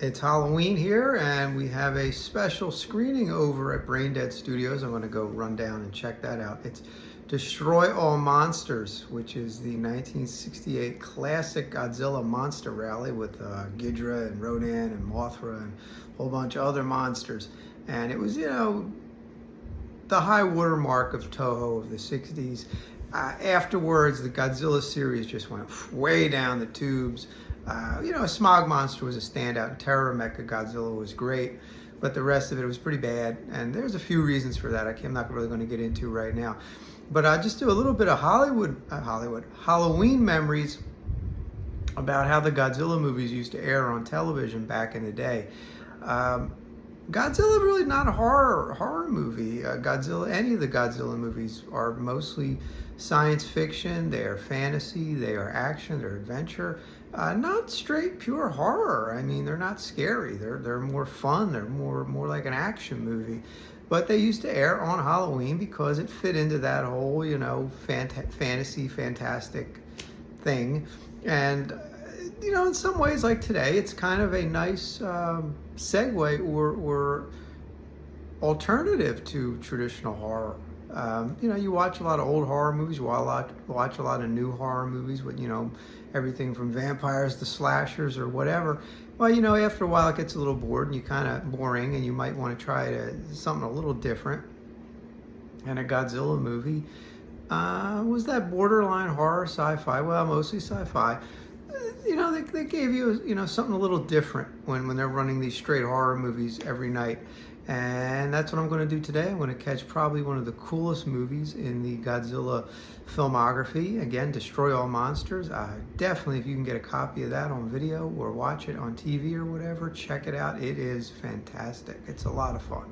It's Halloween here, and we have a special screening over at Braindead Studios. I'm going to go run down and check that out. It's Destroy All Monsters, which is the 1968 classic Godzilla monster rally with Ghidorah and Rodan and Mothra and a whole bunch of other monsters. And it was, the high watermark of Toho of the 60s. Afterwards, the Godzilla series just went way down the tubes. Smog Monster was a standout. Terror Mecha Godzilla was great, but the rest of it was pretty bad. And there's a few reasons for that. I'm not really going to get into right now. But I'll just do a little bit of Halloween memories about how the Godzilla movies used to air on television back in the day. Godzilla really not a horror movie. Any of the Godzilla movies are mostly science fiction. They are fantasy. They are action. They're adventure. Not straight pure horror. I mean, they're not scary. They're more fun. They're more like an action movie. But they used to air on Halloween because it fit into that whole fantasy fantastic thing. And in some ways, like today, it's kind of a nice segue or alternative to traditional horror. You watch a lot of old horror movies, you watch a lot of new horror movies with, everything from vampires to slashers or whatever. Well, after a while it gets a little boring and you might want to try something a little different. And a Godzilla movie was that borderline horror, sci-fi, well, mostly sci-fi. They gave you, something a little different when they're running these straight horror movies every night. And that's what I'm going to do today. I'm going to catch probably one of the coolest movies in the Godzilla filmography. Again, Destroy All Monsters. Definitely, if you can get a copy of that on video or watch it on TV or whatever, check it out. It is fantastic. It's a lot of fun.